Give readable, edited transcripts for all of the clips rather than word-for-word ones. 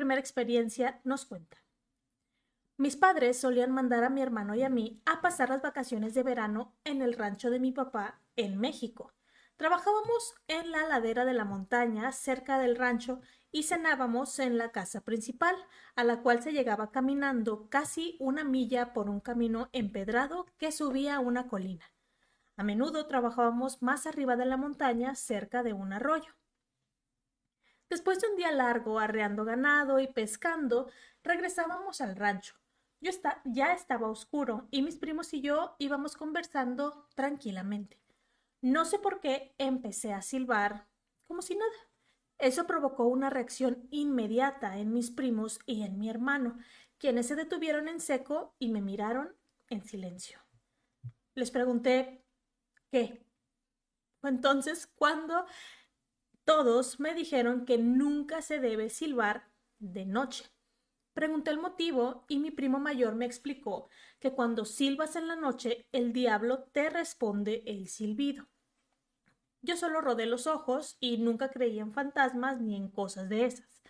primera experiencia nos cuenta. Mis padres solían mandar a mi hermano y a mí a pasar las vacaciones de verano en el rancho de mi papá en México. Trabajábamos en la ladera de la montaña cerca del rancho y cenábamos en la casa principal, a la cual se llegaba caminando casi una milla por un camino empedrado que subía a una colina. A menudo trabajábamos más arriba de la montaña cerca de un arroyo. Después de un día largo arreando ganado y pescando, regresábamos al rancho. Ya estaba oscuro y mis primos y yo íbamos conversando tranquilamente. No sé por qué empecé a silbar como si nada. Eso provocó una reacción inmediata en mis primos y en mi hermano, quienes se detuvieron en seco y me miraron en silencio. Les pregunté, ¿qué? Fue entonces cuando todos me dijeron que nunca se debe silbar de noche. Pregunté el motivo y mi primo mayor me explicó que cuando silbas en la noche, el diablo te responde el silbido. Yo solo rodé los ojos y nunca creí en fantasmas ni en cosas de esas.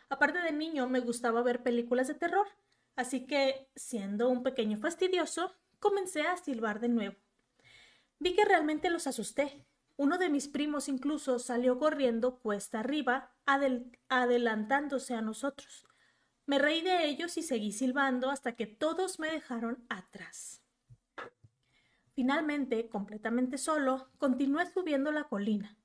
Aparte de niño, me gustaba ver películas de terror, así que, siendo un pequeño fastidioso, comencé a silbar de nuevo. Vi que realmente los asusté. Uno de mis primos incluso salió corriendo cuesta arriba, adelantándose a nosotros. Me reí de ellos y seguí silbando hasta que todos me dejaron atrás. Finalmente, completamente solo, continué subiendo la colina.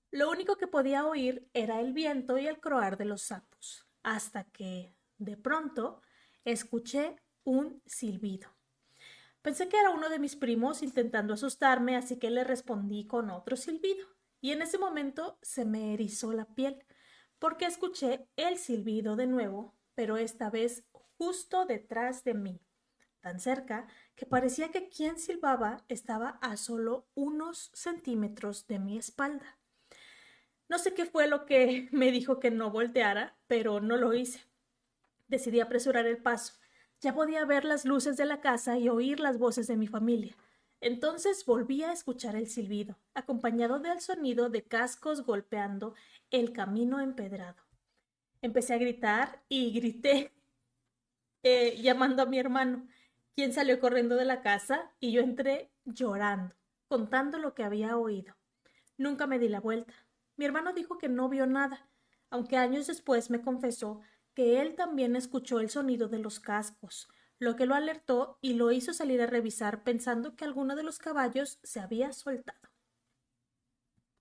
Lo único que podía oír era el viento y el croar de los sapos, hasta que, de pronto, escuché un silbido. Pensé que era uno de mis primos intentando asustarme, así que le respondí con otro silbido. Y en ese momento se me erizó la piel, porque escuché el silbido de nuevo, pero esta vez justo detrás de mí, tan cerca que parecía que quien silbaba estaba a solo unos centímetros de mi espalda. No sé qué fue lo que me dijo que no volteara, pero no lo hice. Decidí apresurar el paso. Ya podía ver las luces de la casa y oír las voces de mi familia. Entonces volví a escuchar el silbido, acompañado del sonido de cascos golpeando el camino empedrado. Empecé a gritar y grité, llamando a mi hermano, quien salió corriendo de la casa y yo entré llorando, contando lo que había oído. Nunca me di la vuelta. Mi hermano dijo que no vio nada, aunque años después me confesó que él también escuchó el sonido de los cascos, lo que lo alertó y lo hizo salir a revisar pensando que alguno de los caballos se había soltado.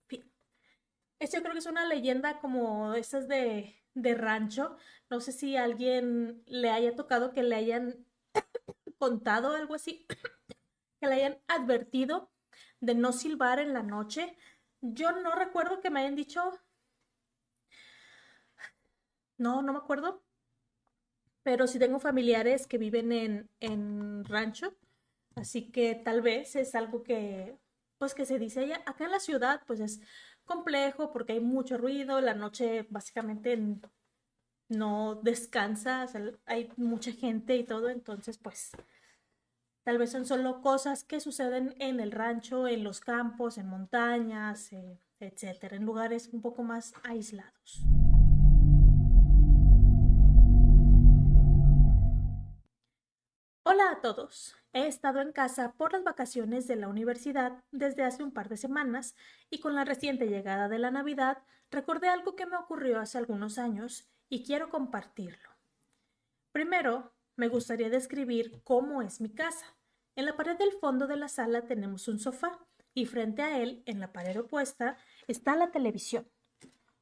Fin. Esto yo creo que es una leyenda como esas de rancho. No sé si a alguien le haya tocado que le hayan contado algo así, que le hayan advertido de no silbar en la noche. Yo no recuerdo que me hayan dicho, no me acuerdo, pero sí tengo familiares que viven en rancho, así que tal vez es algo que, pues que se dice allá. Acá en la ciudad, pues es complejo porque hay mucho ruido, la noche básicamente no descansa, o sea, hay mucha gente y todo, entonces pues tal vez son solo cosas que suceden en el rancho, en los campos, en montañas, etcétera, en lugares un poco más aislados. Hola a todos. He estado en casa por las vacaciones de la universidad desde hace un par de semanas y con la reciente llegada de la Navidad recordé algo que me ocurrió hace algunos años y quiero compartirlo. Primero, me gustaría describir cómo es mi casa. En la pared del fondo de la sala tenemos un sofá y frente a él, en la pared opuesta, está la televisión.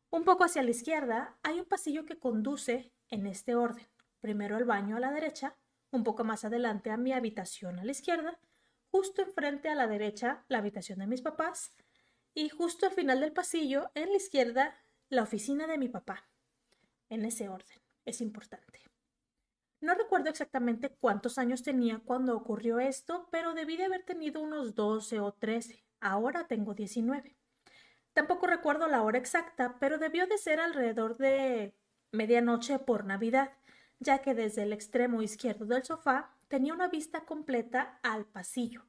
Un poco hacia la izquierda hay un pasillo que conduce en este orden. Primero el baño a la derecha, un poco más adelante a mi habitación a la izquierda, justo enfrente a la derecha la habitación de mis papás y justo al final del pasillo, en la izquierda, la oficina de mi papá. En ese orden, es importante. No recuerdo exactamente cuántos años tenía cuando ocurrió esto, pero debí de haber tenido unos 12 o 13. Ahora tengo 19. Tampoco recuerdo la hora exacta, pero debió de ser alrededor de medianoche por Navidad, ya que desde el extremo izquierdo del sofá tenía una vista completa al pasillo,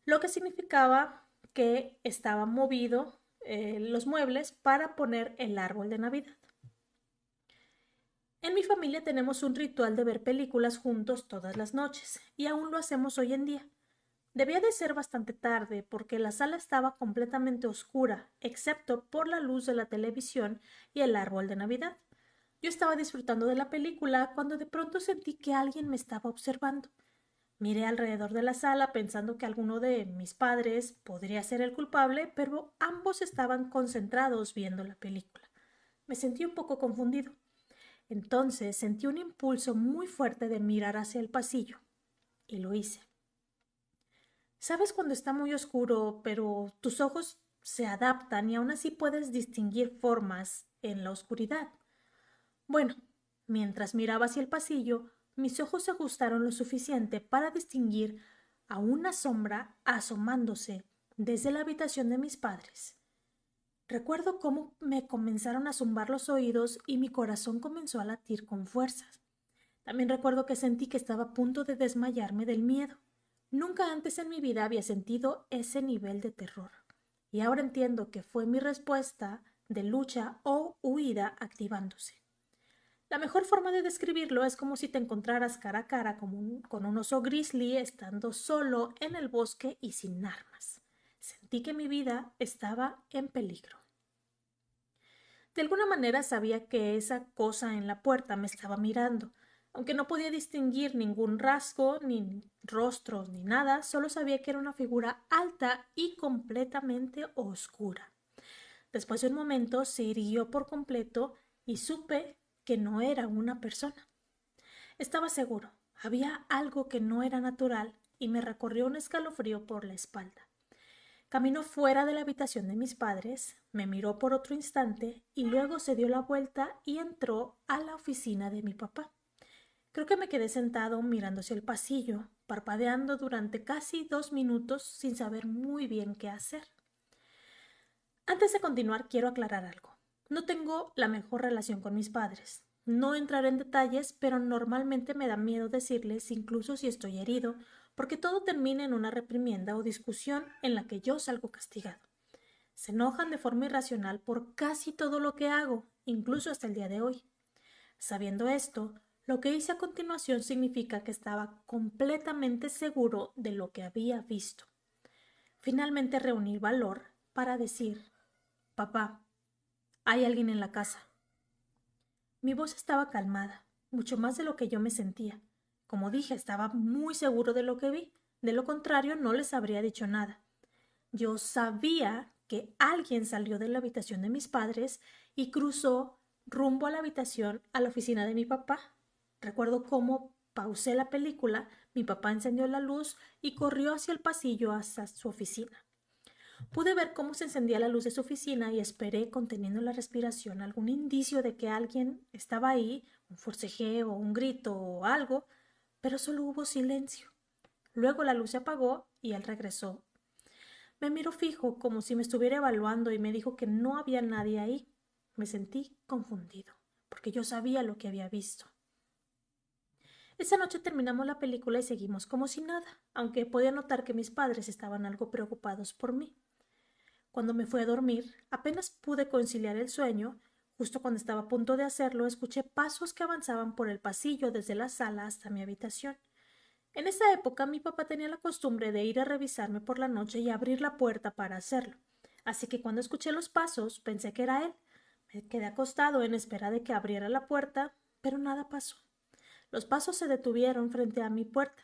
lo que significaba que estaban movido los muebles para poner el árbol de Navidad. En mi familia tenemos un ritual de ver películas juntos todas las noches, y aún lo hacemos hoy en día. Debía de ser bastante tarde porque la sala estaba completamente oscura, excepto por la luz de la televisión y el árbol de Navidad. Yo estaba disfrutando de la película cuando de pronto sentí que alguien me estaba observando. Miré alrededor de la sala pensando que alguno de mis padres podría ser el culpable, pero ambos estaban concentrados viendo la película. Me sentí un poco confundido. Entonces sentí un impulso muy fuerte de mirar hacia el pasillo, y lo hice. ¿Sabes cuando está muy oscuro, pero tus ojos se adaptan y aún así puedes distinguir formas en la oscuridad? Bueno, mientras miraba hacia el pasillo, mis ojos se ajustaron lo suficiente para distinguir a una sombra asomándose desde la habitación de mis padres. Recuerdo cómo me comenzaron a zumbar los oídos y mi corazón comenzó a latir con fuerzas. También recuerdo que sentí que estaba a punto de desmayarme del miedo. Nunca antes en mi vida había sentido ese nivel de terror. Y ahora entiendo que fue mi respuesta de lucha o huida activándose. La mejor forma de describirlo es como si te encontraras cara a cara con un oso grizzly estando solo en el bosque y sin armas. Sentí que mi vida estaba en peligro. De alguna manera sabía que esa cosa en la puerta me estaba mirando. Aunque no podía distinguir ningún rasgo, ni rostros, ni nada, solo sabía que era una figura alta y completamente oscura. Después de un momento se irguió por completo y supe que no era una persona. Estaba seguro, había algo que no era natural y me recorrió un escalofrío por la espalda. Caminó fuera de la habitación de mis padres, me miró por otro instante y luego se dio la vuelta y entró a la oficina de mi papá. Creo que me quedé sentado mirando hacia el pasillo, parpadeando durante casi 2 minutos sin saber muy bien qué hacer. Antes de continuar, quiero aclarar algo. No tengo la mejor relación con mis padres. No entraré en detalles, pero normalmente me da miedo decirles, incluso si estoy herido, porque todo termina en una reprimienda o discusión en la que yo salgo castigado. Se enojan de forma irracional por casi todo lo que hago, incluso hasta el día de hoy. Sabiendo esto, lo que hice a continuación significa que estaba completamente seguro de lo que había visto. Finalmente reuní valor para decir: «Papá, hay alguien en la casa». Mi voz estaba calmada, mucho más de lo que yo me sentía. Como dije, estaba muy seguro de lo que vi. De lo contrario, no les habría dicho nada. Yo sabía que alguien salió de la habitación de mis padres y cruzó rumbo a la habitación, a la oficina de mi papá. Recuerdo cómo pausé la película, mi papá encendió la luz y corrió hacia el pasillo hasta su oficina. Pude ver cómo se encendía la luz de su oficina y esperé, conteniendo la respiración, algún indicio de que alguien estaba ahí, un forcejeo, un grito o algo, pero solo hubo silencio. Luego la luz se apagó y él regresó. Me miró fijo, como si me estuviera evaluando, y me dijo que no había nadie ahí. Me sentí confundido, porque yo sabía lo que había visto. Esa noche terminamos la película y seguimos como si nada, aunque podía notar que mis padres estaban algo preocupados por mí. Cuando me fui a dormir, apenas pude conciliar el sueño. Justo cuando estaba a punto de hacerlo, escuché pasos que avanzaban por el pasillo desde la sala hasta mi habitación. En esa época mi papá tenía la costumbre de ir a revisarme por la noche y abrir la puerta para hacerlo. Así que cuando escuché los pasos pensé que era él. Me quedé acostado en espera de que abriera la puerta, pero nada pasó. Los pasos se detuvieron frente a mi puerta.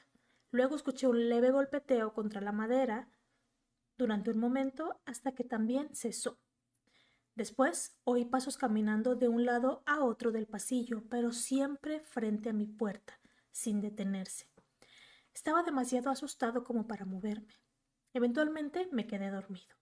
Luego escuché un leve golpeteo contra la madera durante un momento hasta que también cesó. Después oí pasos caminando de un lado a otro del pasillo, pero siempre frente a mi puerta, sin detenerse. Estaba demasiado asustado como para moverme. Eventualmente me quedé dormido.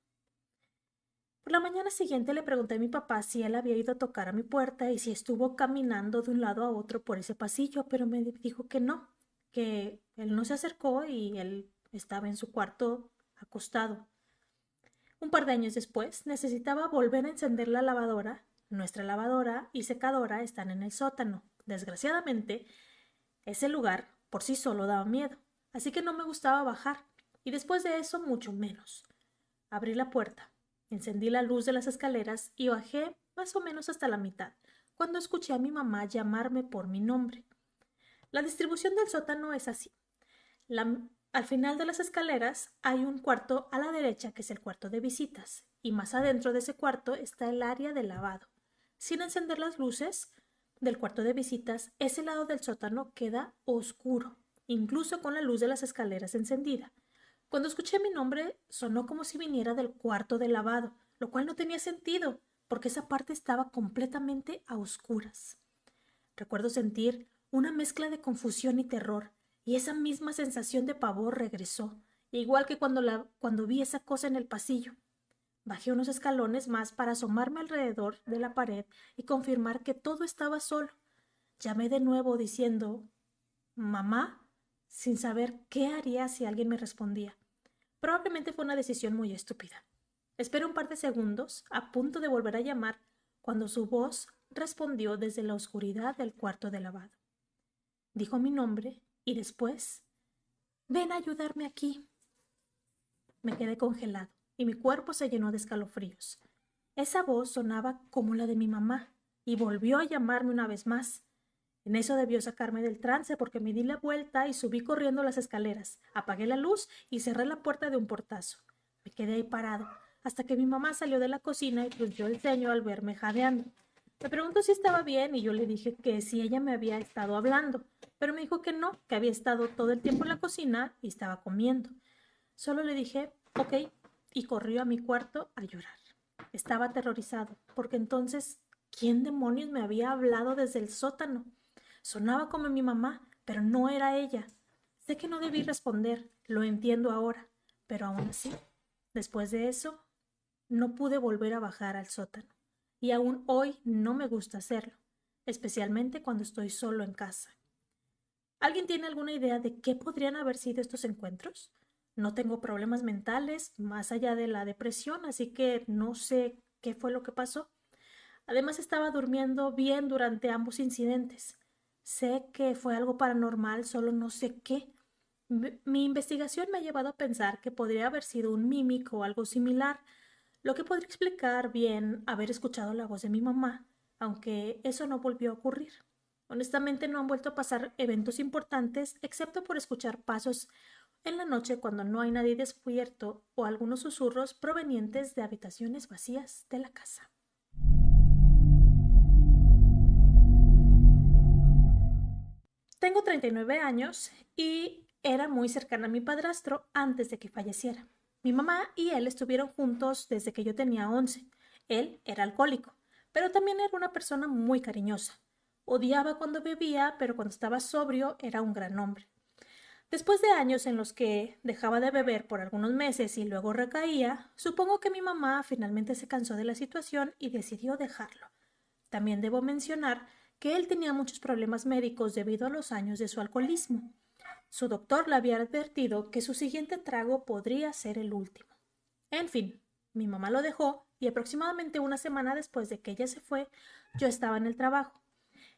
Por la mañana siguiente le pregunté a mi papá si él había ido a tocar a mi puerta y si estuvo caminando de un lado a otro por ese pasillo, pero me dijo que no, que él no se acercó y él estaba en su cuarto acostado. Un par de años después, necesitaba volver a encender la lavadora. Nuestra lavadora y secadora están en el sótano. Desgraciadamente, ese lugar por sí solo daba miedo, así que no me gustaba bajar, y después de eso mucho menos. Abrí la puerta, encendí la luz de las escaleras y bajé más o menos hasta la mitad, cuando escuché a mi mamá llamarme por mi nombre. La distribución del sótano es así. Al final de las escaleras hay un cuarto a la derecha que es el cuarto de visitas y más adentro de ese cuarto está el área de lavado. Sin encender las luces del cuarto de visitas, ese lado del sótano queda oscuro, incluso con la luz de las escaleras encendida. Cuando escuché mi nombre sonó como si viniera del cuarto de lavado, lo cual no tenía sentido, porque esa parte estaba completamente a oscuras. Recuerdo sentir una mezcla de confusión y terror, y esa misma sensación de pavor regresó, igual que cuando vi esa cosa en el pasillo. Bajé unos escalones más para asomarme alrededor de la pared y confirmar que todo estaba solo. Llamé de nuevo diciendo «¿Mamá?», sin saber qué haría si alguien me respondía. Probablemente fue una decisión muy estúpida. Esperé un par de segundos, a punto de volver a llamar, cuando su voz respondió desde la oscuridad del cuarto de lavado. Dijo mi nombre y después «Ven a ayudarme aquí». Me quedé congelado y mi cuerpo se llenó de escalofríos. Esa voz sonaba como la de mi mamá y volvió a llamarme una vez más. En eso debió sacarme del trance porque me di la vuelta y subí corriendo las escaleras, apagué la luz y cerré la puerta de un portazo. Me quedé ahí parado hasta que mi mamá salió de la cocina y frunció el ceño al verme jadeando. Me preguntó si estaba bien y yo le dije que si ella me había estado hablando, pero me dijo que no, que había estado todo el tiempo en la cocina y estaba comiendo. Solo le dije, ok, y corrió a mi cuarto a llorar. Estaba aterrorizado, porque entonces, ¿quién demonios me había hablado desde el sótano? Sonaba como mi mamá, pero no era ella. Sé que no debí responder, lo entiendo ahora, pero aún así, después de eso, no pude volver a bajar al sótano. Y aún hoy no me gusta hacerlo, especialmente cuando estoy solo en casa. ¿Alguien tiene alguna idea de qué podrían haber sido estos encuentros? No tengo problemas mentales más allá de la depresión, así que no sé qué fue lo que pasó. Además, estaba durmiendo bien durante ambos incidentes. Sé que fue algo paranormal, solo no sé qué. Mi investigación me ha llevado a pensar que podría haber sido un mímico o algo similar, lo que podría explicar bien haber escuchado la voz de mi mamá, aunque eso no volvió a ocurrir. Honestamente no han vuelto a pasar eventos importantes excepto por escuchar pasos en la noche cuando no hay nadie despierto o algunos susurros provenientes de habitaciones vacías de la casa. Tengo 39 años y era muy cercana a mi padrastro antes de que falleciera. Mi mamá y él estuvieron juntos desde que yo tenía 11. Él era alcohólico, pero también era una persona muy cariñosa. Odiaba cuando bebía, pero cuando estaba sobrio era un gran hombre. Después de años en los que dejaba de beber por algunos meses y luego recaía, supongo que mi mamá finalmente se cansó de la situación y decidió dejarlo. También debo mencionar que él tenía muchos problemas médicos debido a los años de su alcoholismo. Su doctor le había advertido que su siguiente trago podría ser el último. En fin, mi mamá lo dejó y aproximadamente una semana después de que ella se fue, yo estaba en el trabajo.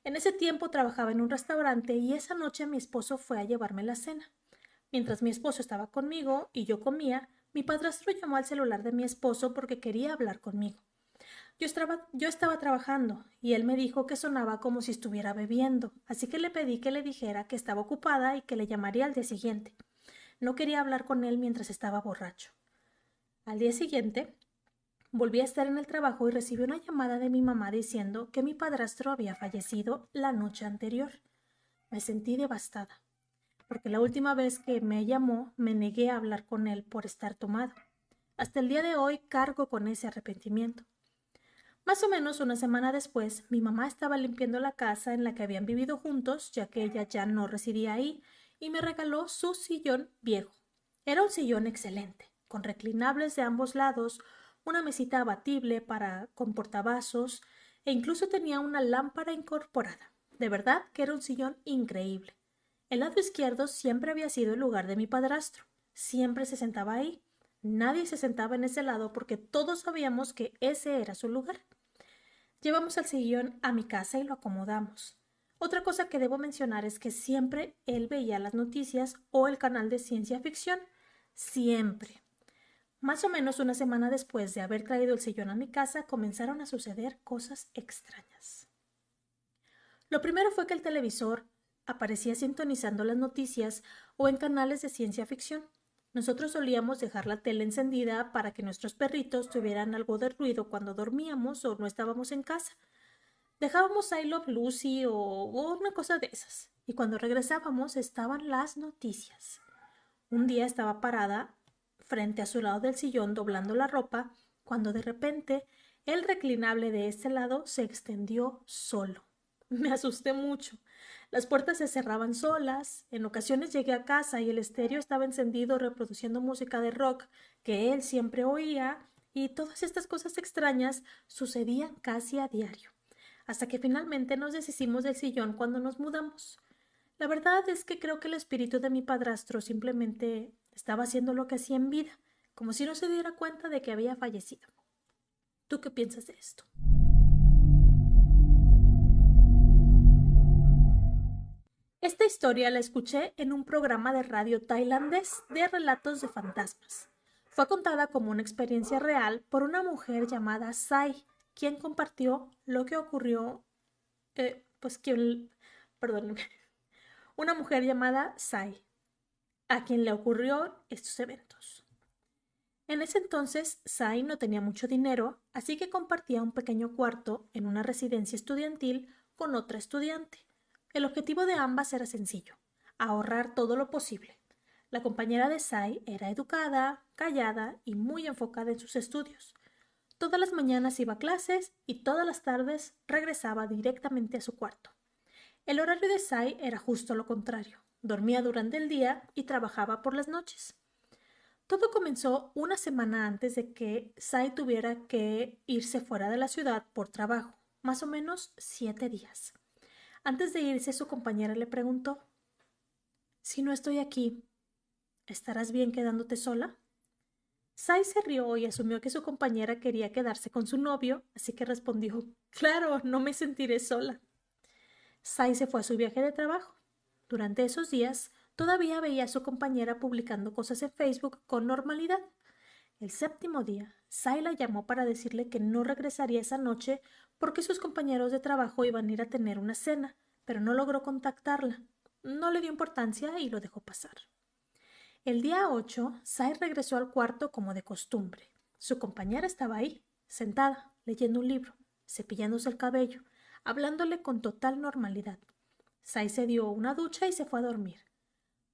En ese tiempo trabajaba en un restaurante y esa noche mi esposo fue a llevarme la cena. Mientras mi esposo estaba conmigo y yo comía, mi padrastro llamó al celular de mi esposo porque quería hablar conmigo. Yo estaba trabajando y él me dijo que sonaba como si estuviera bebiendo, así que le pedí que le dijera que estaba ocupada y que le llamaría al día siguiente. No quería hablar con él mientras estaba borracho. Al día siguiente, volví a estar en el trabajo y recibí una llamada de mi mamá diciendo que mi padrastro había fallecido la noche anterior. Me sentí devastada, porque la última vez que me llamó me negué a hablar con él por estar tomado. Hasta el día de hoy cargo con ese arrepentimiento. Más o menos una semana después, mi mamá estaba limpiando la casa en la que habían vivido juntos, ya que ella ya no residía ahí, y me regaló su sillón viejo. Era un sillón excelente, con reclinables de ambos lados, una mesita abatible con portavasos, e incluso tenía una lámpara incorporada. De verdad que era un sillón increíble. El lado izquierdo siempre había sido el lugar de mi padrastro. Siempre se sentaba ahí. Nadie se sentaba en ese lado porque todos sabíamos que ese era su lugar. Llevamos el sillón a mi casa y lo acomodamos. Otra cosa que debo mencionar es que siempre él veía las noticias o el canal de ciencia ficción. Siempre. Más o menos una semana después de haber traído el sillón a mi casa, comenzaron a suceder cosas extrañas. Lo primero fue que el televisor aparecía sintonizando las noticias o en canales de ciencia ficción. Nosotros solíamos dejar la tele encendida para que nuestros perritos tuvieran algo de ruido cuando dormíamos o no estábamos en casa. Dejábamos I Love Lucy o una cosa de esas. Y cuando regresábamos estaban las noticias. Un día estaba parada frente a su lado del sillón doblando la ropa cuando de repente el reclinable de este lado se extendió solo. Me asusté mucho. Las puertas se cerraban solas. En ocasiones llegué a casa y el estéreo estaba encendido reproduciendo música de rock que él siempre oía, y todas estas cosas extrañas sucedían casi a diario, hasta que finalmente nos deshicimos del sillón cuando nos mudamos. La verdad es que creo que el espíritu de mi padrastro simplemente estaba haciendo lo que hacía en vida, como si no se diera cuenta de que había fallecido. ¿Tú qué piensas de esto? Esta historia la escuché en un programa de radio tailandés de relatos de fantasmas. Fue contada como una experiencia real por una mujer llamada Sai, quien compartió lo que ocurrió, perdónenme, una mujer llamada Sai, a quien le ocurrió estos eventos. En ese entonces, Sai no tenía mucho dinero, así que compartía un pequeño cuarto en una residencia estudiantil con otra estudiante. El objetivo de ambas era sencillo: ahorrar todo lo posible. La compañera de Sai era educada, callada y muy enfocada en sus estudios. Todas las mañanas iba a clases y todas las tardes regresaba directamente a su cuarto. El horario de Sai era justo lo contrario. Dormía durante el día y trabajaba por las noches. Todo comenzó una semana antes de que Sai tuviera que irse fuera de la ciudad por trabajo, más o menos 7 días. Antes de irse, su compañera le preguntó: «Si no estoy aquí, ¿estarás bien quedándote sola?». Sai se rió y asumió que su compañera quería quedarse con su novio, así que respondió: «Claro, no me sentiré sola». Sai se fue a su viaje de trabajo. Durante esos días, todavía veía a su compañera publicando cosas en Facebook con normalidad. El séptimo día, Sai la llamó para decirle que no regresaría esa noche porque sus compañeros de trabajo iban a ir a tener una cena, pero no logró contactarla. No le dio importancia y lo dejó pasar. El día 8, Sai regresó al cuarto como de costumbre. Su compañera estaba ahí, sentada, leyendo un libro, cepillándose el cabello, hablándole con total normalidad. Sai se dio una ducha y se fue a dormir.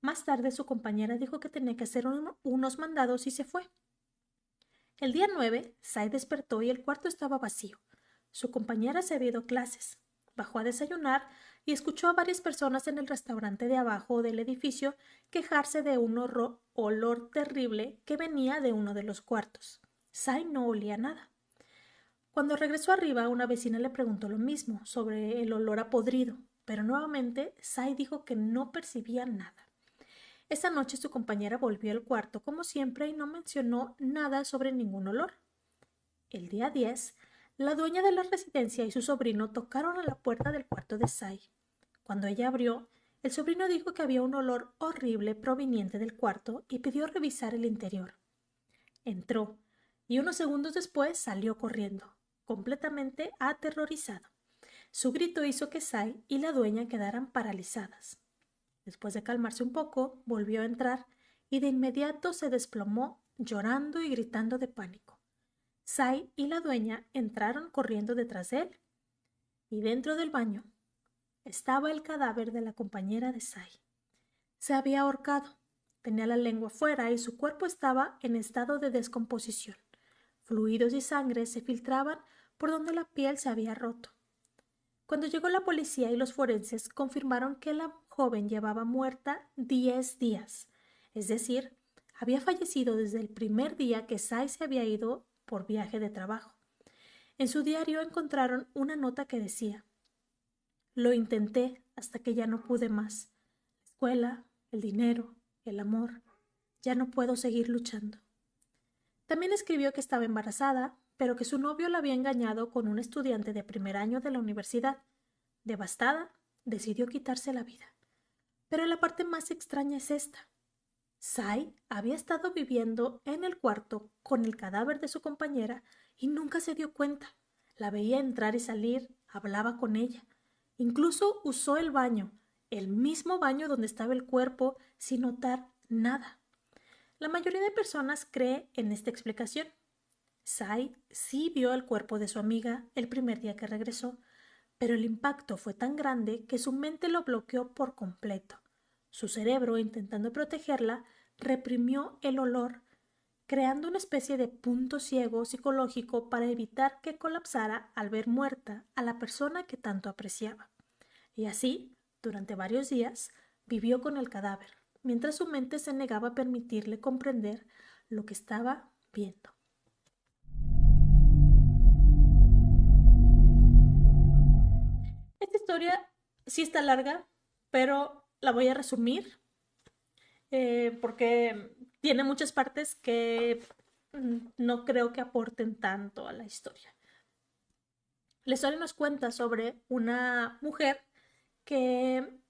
Más tarde su compañera dijo que tenía que hacer unos mandados y se fue. El día 9, Sai despertó y el cuarto estaba vacío. Su compañera se había ido a clases. Bajó a desayunar y escuchó a varias personas en el restaurante de abajo del edificio quejarse de un olor terrible que venía de uno de los cuartos. Sai no olía nada. Cuando regresó arriba, una vecina le preguntó lo mismo, sobre el olor a podrido, pero nuevamente Sai dijo que no percibía nada. Esa noche su compañera volvió al cuarto como siempre y no mencionó nada sobre ningún olor. El día 10, la dueña de la residencia y su sobrino tocaron a la puerta del cuarto de Sai. Cuando ella abrió, el sobrino dijo que había un olor horrible proveniente del cuarto y pidió revisar el interior. Entró y unos segundos después salió corriendo, completamente aterrorizado. Su grito hizo que Sai y la dueña quedaran paralizadas. Después de calmarse un poco, volvió a entrar y de inmediato se desplomó, llorando y gritando de pánico. Sai y la dueña entraron corriendo detrás de él, y dentro del baño estaba el cadáver de la compañera de Sai. Se había ahorcado, tenía la lengua fuera y su cuerpo estaba en estado de descomposición. Fluidos y sangre se filtraban por donde la piel se había roto. Cuando llegó la policía y los forenses, confirmaron que la joven llevaba muerta 10 días, es decir, había fallecido desde el primer día que Sai se había ido por viaje de trabajo. En su diario encontraron una nota que decía: «Lo intenté hasta que ya no pude más. La escuela, el dinero, el amor. Ya no puedo seguir luchando». También escribió que estaba embarazada, pero que su novio la había engañado con un estudiante de primer año de la universidad. Devastada, decidió quitarse la vida. Pero la parte más extraña es esta. Sai había estado viviendo en el cuarto con el cadáver de su compañera y nunca se dio cuenta. La veía entrar y salir, hablaba con ella. Incluso usó el mismo baño donde estaba el cuerpo, sin notar nada. La mayoría de personas cree en esta explicación. Sai sí vio el cuerpo de su amiga el primer día que regresó, pero el impacto fue tan grande que su mente lo bloqueó por completo. Su cerebro, intentando protegerla, reprimió el olor, creando una especie de punto ciego psicológico para evitar que colapsara al ver muerta a la persona que tanto apreciaba. Y así, durante varios días, vivió con el cadáver, mientras su mente se negaba a permitirle comprender lo que estaba viendo. Esta historia sí está larga, pero la voy a resumir porque tiene muchas partes que no creo que aporten tanto a la historia. La historia nos cuenta sobre una mujer que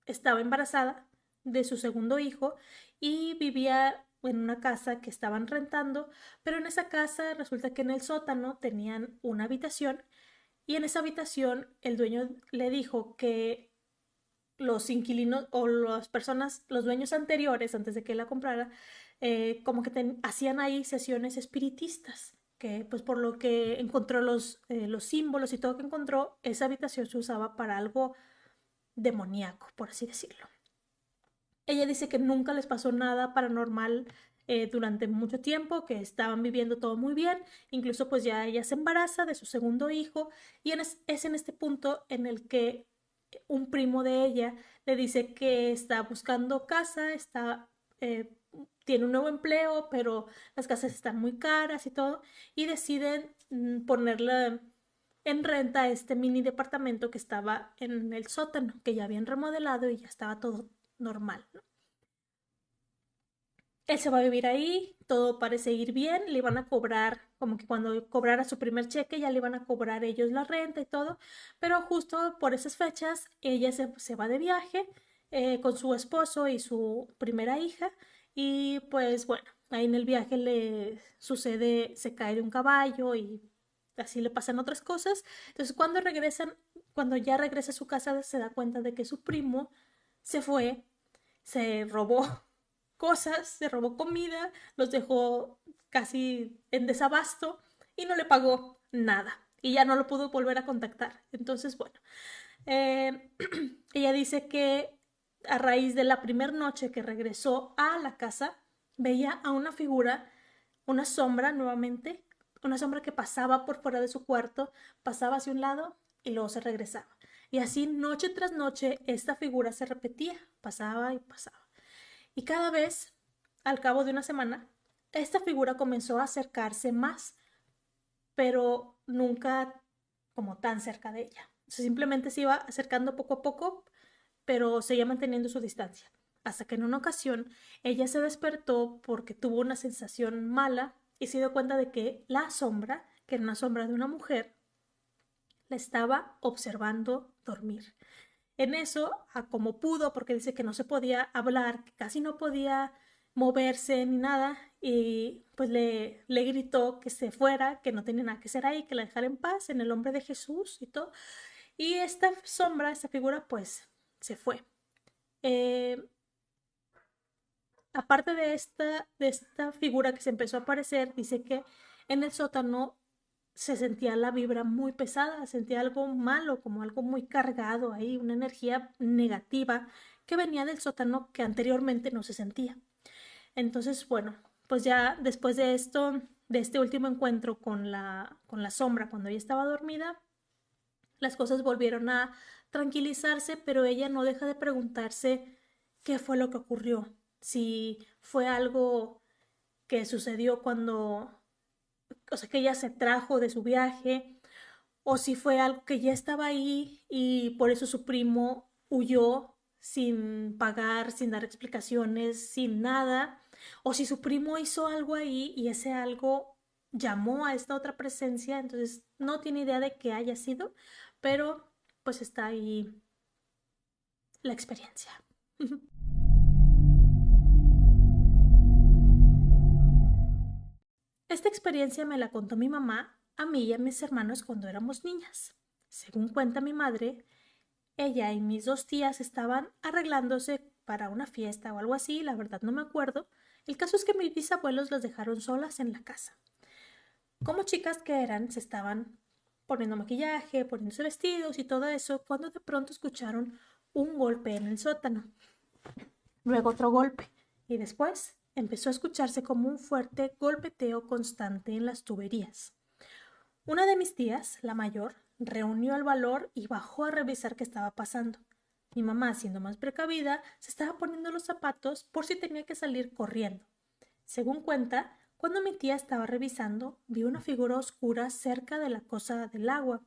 estaba embarazada de su segundo hijo y vivía en una casa que estaban rentando, pero en esa casa resulta que en el sótano tenían una habitación y en esa habitación el dueño le dijo que los inquilinos o las personas, los dueños anteriores, antes de que la comprara, como que hacían ahí sesiones espiritistas, que pues por lo que encontró los símbolos y todo que encontró, esa habitación se usaba para algo demoníaco, por así decirlo. Ella dice que nunca les pasó nada paranormal durante mucho tiempo, que estaban viviendo todo muy bien, incluso pues ya ella se embaraza de su segundo hijo y es en este punto en el que un primo de ella le dice que está buscando casa, tiene un nuevo empleo, pero las casas están muy caras y todo, y deciden ponerla en renta este mini departamento que estaba en el sótano, que ya habían remodelado y ya estaba todo normal, ¿no? Él se va a vivir ahí, todo parece ir bien, le iban a cobrar, como que cuando cobrara su primer cheque ya le iban a cobrar ellos la renta y todo, pero justo por esas fechas ella se va de viaje con su esposo y su primera hija y pues bueno, ahí en el viaje le sucede, se cae de un caballo y así le pasan otras cosas. Entonces cuando ya regresa a su casa se da cuenta de que su primo se fue, se robó cosas, se robó comida, los dejó casi en desabasto y no le pagó nada. Y ya no lo pudo volver a contactar. Entonces, bueno, eh, ella dice que a raíz de la primera noche que regresó a la casa, veía a una figura, una sombra nuevamente, una sombra que pasaba por fuera de su cuarto, pasaba hacia un lado y luego se regresaba. Y así noche tras noche esta figura se repetía, pasaba y pasaba. Y cada vez, al cabo de una semana, esta figura comenzó a acercarse más, pero nunca como tan cerca de ella. O sea, simplemente se iba acercando poco a poco, pero seguía manteniendo su distancia. Hasta que en una ocasión ella se despertó porque tuvo una sensación mala y se dio cuenta de que la sombra, que era una sombra de una mujer, la estaba observando dormir. En eso, a como pudo, porque dice que no se podía hablar, que casi no podía moverse ni nada, y pues le gritó que se fuera, que no tenía nada que hacer ahí, que la dejara en paz en el nombre de Jesús y todo. Y esta sombra, esta figura, pues se fue. Eh, Aparte de esta figura que se empezó a aparecer, dice que en el sótano se sentía la vibra muy pesada, sentía algo malo, como algo muy cargado ahí, una energía negativa que venía del sótano que anteriormente no se sentía. Entonces, bueno, pues ya después de esto, de este último encuentro con la sombra cuando ella estaba dormida, las cosas volvieron a tranquilizarse, pero ella no deja de preguntarse qué fue lo que ocurrió, si fue algo que sucedió cuando, o sea, que ella se trajo de su viaje, o si fue algo que ya estaba ahí y por eso su primo huyó sin pagar, sin dar explicaciones, sin nada, o si su primo hizo algo ahí y ese algo llamó a esta otra presencia, entonces no tiene idea de qué haya sido, pero pues está ahí la experiencia. Esta experiencia me la contó mi mamá a mí y a mis hermanos cuando éramos niñas. Según cuenta mi madre, ella y mis dos tías estaban arreglándose para una fiesta o algo así, la verdad no me acuerdo. El caso es que mis bisabuelos las dejaron solas en la casa. Como chicas que eran, se estaban poniendo maquillaje, poniéndose vestidos y todo eso, cuando de pronto escucharon un golpe en el sótano, luego otro golpe, y después empezó a escucharse como un fuerte golpeteo constante en las tuberías. Una de mis tías, la mayor, reunió el valor y bajó a revisar qué estaba pasando. Mi mamá, siendo más precavida, se estaba poniendo los zapatos por si tenía que salir corriendo. Según cuenta, cuando mi tía estaba revisando, vio una figura oscura cerca de la cosa del agua,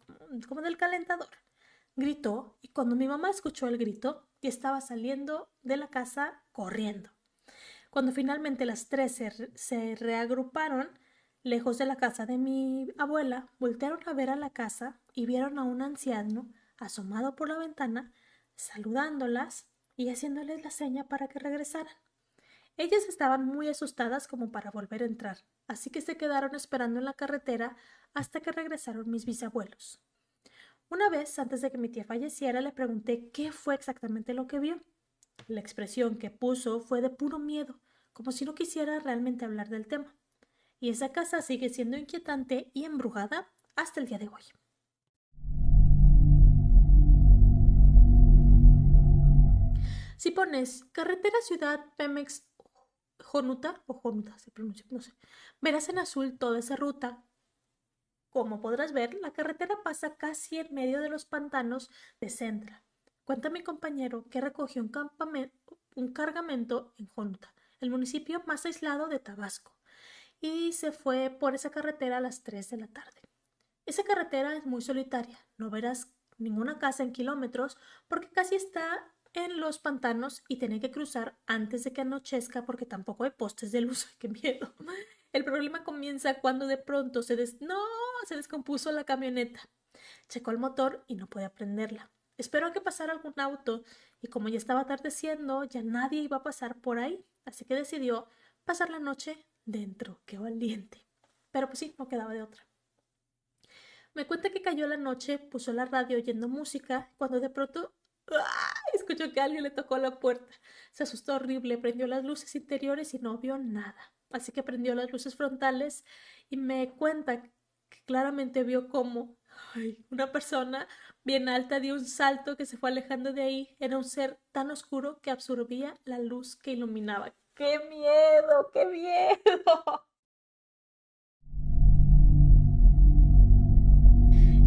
como del calentador. Gritó y cuando mi mamá escuchó el grito, ya estaba saliendo de la casa corriendo. Cuando finalmente las tres se reagruparon lejos de la casa de mi abuela, voltearon a ver a la casa y vieron a un anciano asomado por la ventana, saludándolas y haciéndoles la seña para que regresaran. Ellas estaban muy asustadas como para volver a entrar, así que se quedaron esperando en la carretera hasta que regresaron mis bisabuelos. Una vez, antes de que mi tía falleciera, le pregunté qué fue exactamente lo que vio. La expresión que puso fue de puro miedo, como si no quisiera realmente hablar del tema. Y esa casa sigue siendo inquietante y embrujada hasta el día de hoy. Si pones carretera ciudad Pemex Jonuta o Jonuta se pronuncia, no sé, verás en azul toda esa ruta. Como podrás ver, la carretera pasa casi en medio de los pantanos de Centra. Cuenta mi compañero que recogió un cargamento en Jonuta, el municipio más aislado de Tabasco, y se fue por esa carretera a las 3 de la tarde. Esa carretera es muy solitaria, no verás ninguna casa en kilómetros porque casi está en los pantanos y tiene que cruzar antes de que anochezca porque tampoco hay postes de luz. ¡Qué miedo! El problema comienza cuando de pronto ¡No! Se descompuso la camioneta. Checó el motor y no puede prenderla. Esperó a que pasara algún auto y como ya estaba atardeciendo, ya nadie iba a pasar por ahí, así que decidió pasar la noche dentro. ¡Qué valiente! Pero pues sí, no quedaba de otra. Me cuenta que cayó la noche, puso la radio oyendo música, cuando de pronto escuchó que alguien le tocó la puerta. Se asustó horrible, prendió las luces interiores y no vio nada. Así que prendió las luces frontales y me cuenta que claramente vio cómo una persona bien alta dio un salto que se fue alejando de ahí. Era un ser tan oscuro que absorbía la luz que iluminaba. ¡Qué miedo! ¡Qué miedo!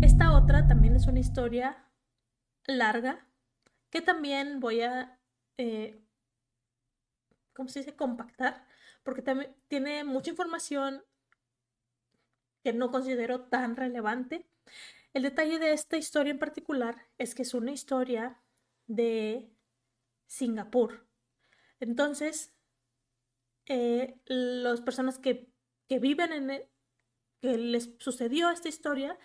Esta otra también es una historia larga que también voy a, ¿cómo se dice?, compactar, porque también tiene mucha información que no considero tan relevante. El detalle de esta historia en particular es que es una historia de Singapur. Entonces, las personas que viven que les sucedió esta historia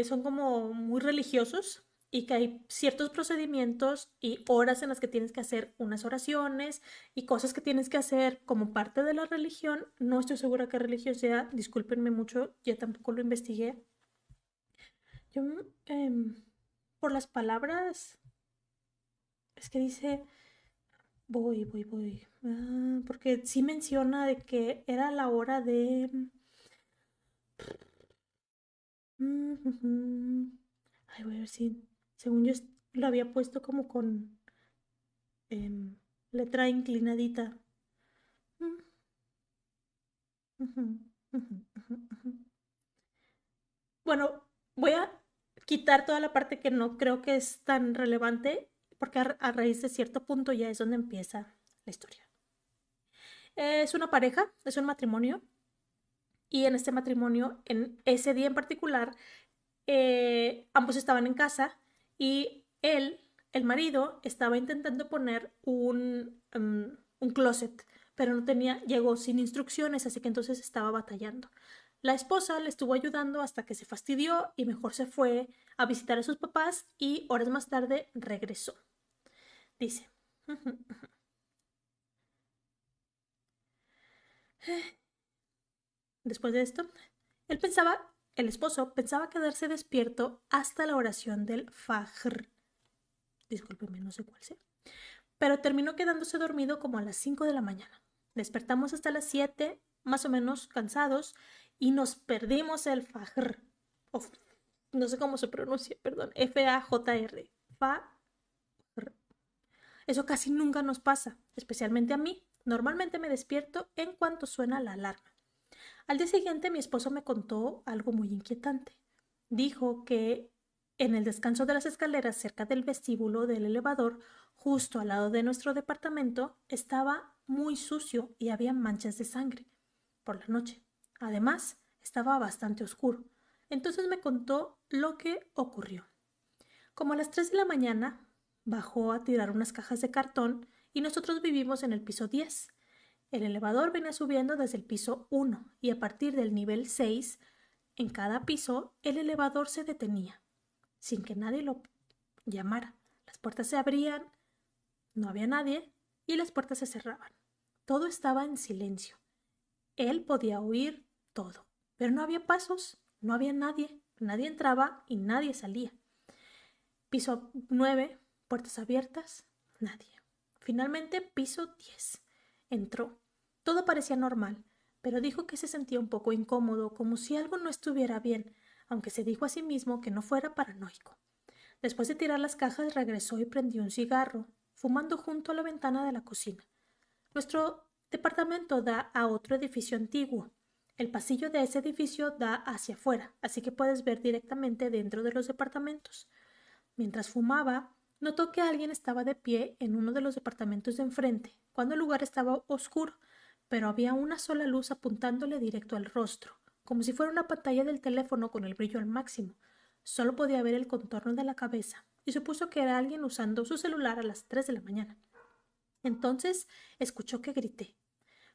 son como muy religiosos y que hay ciertos procedimientos y horas en las que tienes que hacer unas oraciones y cosas que tienes que hacer como parte de la religión. No estoy segura qué religión sea, discúlpenme mucho, ya tampoco lo investigué. Yo, por las palabras, es que dice, voy, porque sí menciona de que era la hora de... Ay, voy a ver si, según yo lo había puesto como con em, letra inclinadita. Mm, ujú, ujú, ujú, ujú. Bueno, voy a quitar toda la parte que no creo que es tan relevante, porque a raíz de cierto punto ya es donde empieza la historia. Es una pareja, es un matrimonio, y en este matrimonio, en ese día en particular, ambos estaban en casa y él, el marido, estaba intentando poner un closet, pero no tenía, llegó sin instrucciones, así que entonces estaba batallando. La esposa le estuvo ayudando hasta que se fastidió y mejor se fue a visitar a sus papás y horas más tarde regresó. Dice, después de esto, él pensaba El esposo pensaba quedarse despierto hasta la oración del Fajr. Discúlpeme, no sé cuál sea. Pero terminó quedándose dormido como a las 5 de la mañana. Despertamos hasta las 7, más o menos cansados, y nos perdimos el Fajr. No sé cómo se pronuncia, perdón. F-A-J-R. Fajr. Eso casi nunca nos pasa, especialmente a mí. Normalmente me despierto en cuanto suena la alarma. Al día siguiente mi esposo me contó algo muy inquietante. Dijo que en el descanso de las escaleras cerca del vestíbulo del elevador, justo al lado de nuestro departamento, estaba muy sucio y había manchas de sangre por la noche. Además, estaba bastante oscuro. Entonces me contó lo que ocurrió. Como a las 3 de la mañana, bajó a tirar unas cajas de cartón y nosotros vivimos en el piso 10. El elevador venía subiendo desde el piso 1 y a partir del nivel 6, en cada piso, el elevador se detenía, sin que nadie lo llamara. Las puertas se abrían, no había nadie y las puertas se cerraban. Todo estaba en silencio. Él podía oír todo, pero no había pasos, no había nadie. Nadie entraba y nadie salía. Piso 9, puertas abiertas, nadie. Finalmente, piso 10. Entró. Todo parecía normal, pero dijo que se sentía un poco incómodo, como si algo no estuviera bien, aunque se dijo a sí mismo que no fuera paranoico. Después de tirar las cajas, regresó y prendió un cigarro, fumando junto a la ventana de la cocina. Nuestro departamento da a otro edificio antiguo. El pasillo de ese edificio da hacia afuera, así que puedes ver directamente dentro de los departamentos. Mientras fumaba, notó que alguien estaba de pie en uno de los departamentos de enfrente, cuando el lugar estaba oscuro, pero había una sola luz apuntándole directo al rostro, como si fuera una pantalla del teléfono con el brillo al máximo. Solo podía ver el contorno de la cabeza, y supuso que era alguien usando su celular a las 3 de la mañana. Entonces escuchó que grité.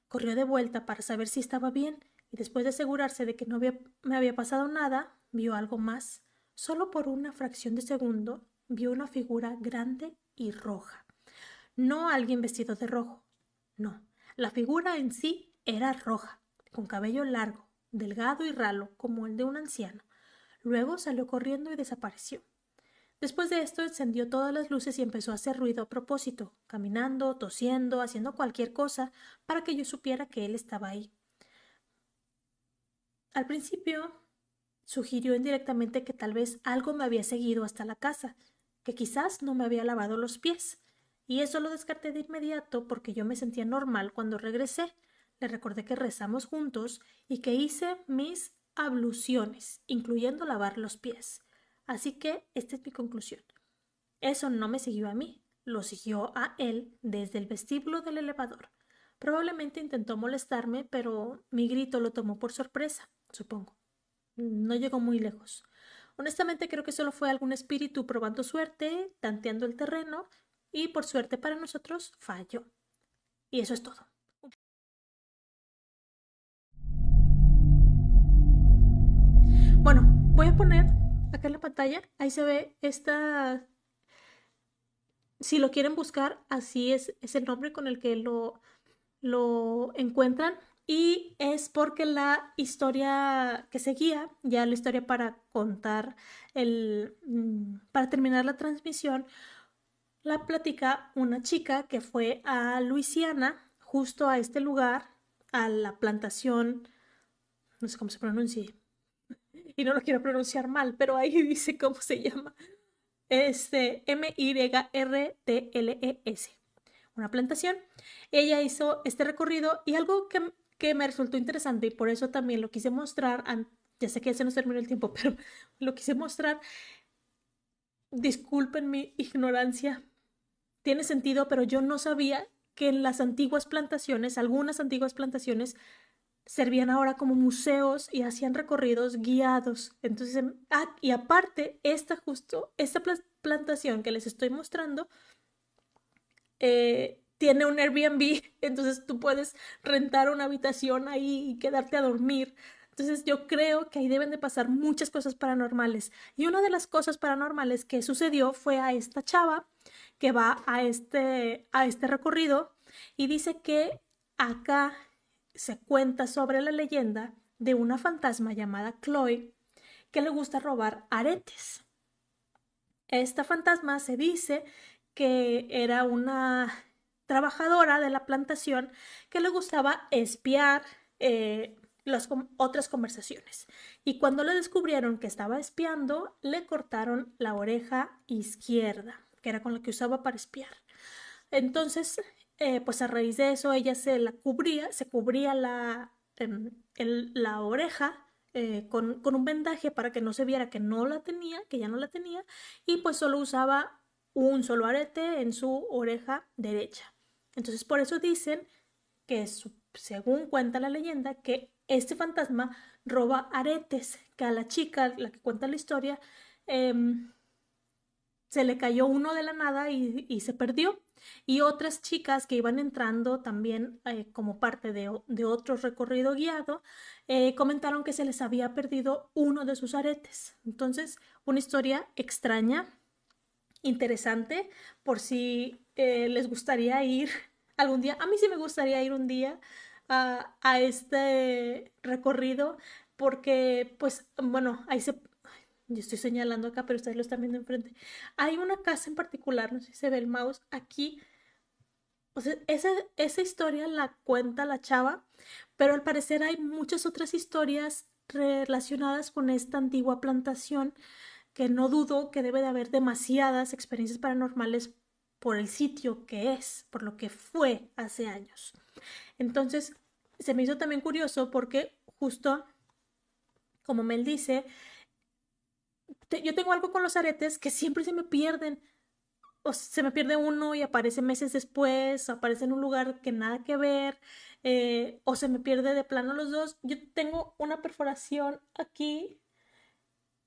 Corrió de vuelta para saber si estaba bien, y después de asegurarse de que no me había pasado nada, vio algo más. Solo por una fracción de segundo vio una figura grande y roja. No alguien vestido de rojo. No, la figura en sí era roja, con cabello largo, delgado y ralo, como el de un anciano. Luego salió corriendo y desapareció. Después de esto encendió todas las luces y empezó a hacer ruido a propósito, caminando, tosiendo, haciendo cualquier cosa para que yo supiera que él estaba ahí. Al principio sugirió indirectamente que tal vez algo me había seguido hasta la casa, que quizás no me había lavado los pies, y eso lo descarté de inmediato porque yo me sentía normal cuando regresé. Le recordé que rezamos juntos y que hice mis abluciones, incluyendo lavar los pies. Así que esta es mi conclusión. Eso no me siguió a mí, lo siguió a él desde el vestíbulo del elevador. Probablemente intentó molestarme, pero mi grito lo tomó por sorpresa, supongo. No llegó muy lejos. Honestamente creo que solo fue algún espíritu probando suerte, tanteando el terreno, y por suerte para nosotros falló. Y eso es todo. Bueno, voy a poner acá en la pantalla, ahí se ve esta, si lo quieren buscar, así es el nombre con el que lo encuentran. Y es porque la historia que seguía, ya la historia para contar para terminar la transmisión, la platica una chica que fue a Luisiana, justo a este lugar, a la plantación, no sé cómo se pronuncie, y no lo quiero pronunciar mal, pero ahí dice cómo se llama. Myrtles, una plantación. Ella hizo este recorrido y algo que me resultó interesante y por eso también lo quise mostrar, ya sé que ya se nos terminó el tiempo, pero lo quise mostrar. Disculpen mi ignorancia, tiene sentido, pero yo no sabía que en las antiguas plantaciones, algunas antiguas plantaciones, servían ahora como museos y hacían recorridos guiados. Entonces, y aparte, esta plantación que les estoy mostrando tiene un Airbnb, entonces tú puedes rentar una habitación ahí y quedarte a dormir. Entonces yo creo que ahí deben de pasar muchas cosas paranormales. Y una de las cosas paranormales que sucedió fue a esta chava que va a este recorrido y dice que acá se cuenta sobre la leyenda de una fantasma llamada Chloe que le gusta robar aretes. Esta fantasma se dice que era una trabajadora de la plantación que le gustaba espiar las otras conversaciones. Y cuando le descubrieron que estaba espiando, le cortaron la oreja izquierda, que era con la que usaba para espiar. Entonces, pues a raíz de eso, ella se cubría la oreja con un vendaje para que no se viera que no la tenía, que ya no la tenía, y pues solo usaba un solo arete en su oreja derecha. Entonces, por eso dicen que, según cuenta la leyenda, que este fantasma roba aretes, que a la chica, la que cuenta la historia, se le cayó uno de la nada y se perdió. Y otras chicas que iban entrando también como parte de otro recorrido guiado, comentaron que se les había perdido uno de sus aretes. Entonces, una historia extraña, interesante, por si les gustaría ir algún día. A mí sí me gustaría ir un día a este recorrido porque, pues, bueno, ahí yo estoy señalando acá, pero ustedes lo están viendo enfrente. Hay una casa en particular, no sé si se ve el mouse aquí. O sea, esa historia la cuenta la chava, pero al parecer hay muchas otras historias relacionadas con esta antigua plantación que no dudo que debe de haber demasiadas experiencias paranormales por el sitio que es, por lo que fue hace años. Entonces, se me hizo también curioso porque justo como Mel dice, yo tengo algo con los aretes que siempre se me pierden. O se me pierde uno y aparece meses después, aparece en un lugar que nada que ver, o se me pierde de plano los dos. Yo tengo una perforación aquí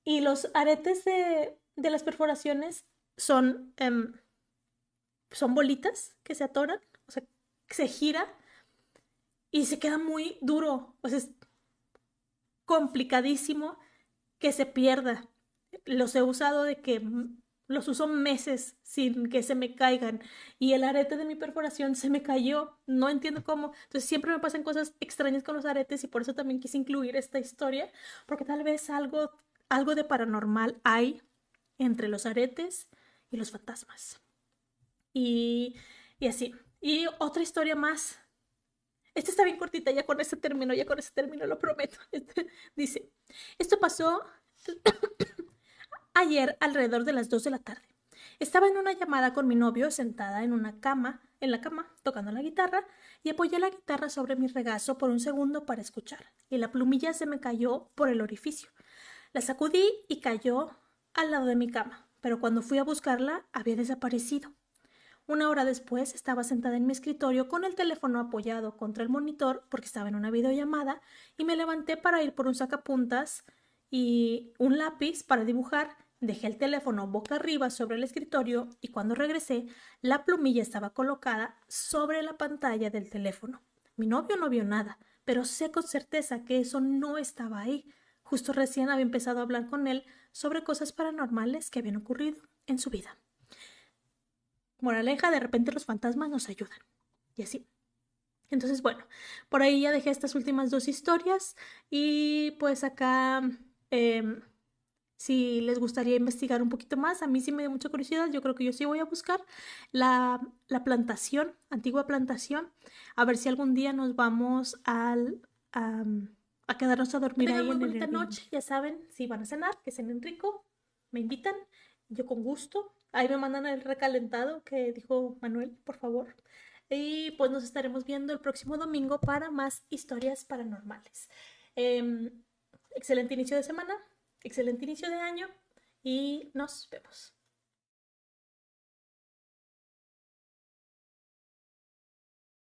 y los aretes de las perforaciones son, son bolitas que se atoran, o sea, que se gira y se queda muy duro. O sea, es complicadísimo que se pierda. Los he usado de que los uso meses sin que se me caigan y el arete de mi perforación se me cayó, no entiendo cómo. Entonces siempre me pasan cosas extrañas con los aretes y por eso también quise incluir esta historia, porque tal vez algo de paranormal hay entre los aretes y los fantasmas. Y, y así. Y otra historia más. Esta está bien cortita, ya con ese término, lo prometo. Dice, esto pasó ayer alrededor de las 2 de la tarde. Estaba en una llamada con mi novio sentada en la cama, tocando la guitarra, y apoyé la guitarra sobre mi regazo por un segundo para escuchar, y la plumilla se me cayó por el orificio. La sacudí y cayó al lado de mi cama, pero cuando fui a buscarla había desaparecido. Una hora después estaba sentada en mi escritorio con el teléfono apoyado contra el monitor porque estaba en una videollamada y me levanté para ir por un sacapuntas y un lápiz para dibujar. Dejé el teléfono boca arriba sobre el escritorio y cuando regresé, la plumilla estaba colocada sobre la pantalla del teléfono. Mi novio no vio nada, pero sé con certeza que eso no estaba ahí. Justo recién había empezado a hablar con él sobre cosas paranormales que habían ocurrido en su vida. Moraleja, de repente los fantasmas nos ayudan. Y así. Entonces, bueno, por ahí ya dejé estas últimas dos historias y pues acá, si les gustaría investigar un poquito más, a mí sí me dio mucha curiosidad, yo creo que yo sí voy a buscar la plantación, antigua plantación, a ver si algún día nos vamos a quedarnos a dormir ahí en el Airbnb. Noche, ya saben, si van a cenar, que cenen rico, me invitan, yo con gusto. Ahí me mandan el recalentado que dijo Manuel, por favor. Y pues nos estaremos viendo el próximo domingo para más historias paranormales. Excelente inicio de semana, excelente inicio de año y nos vemos.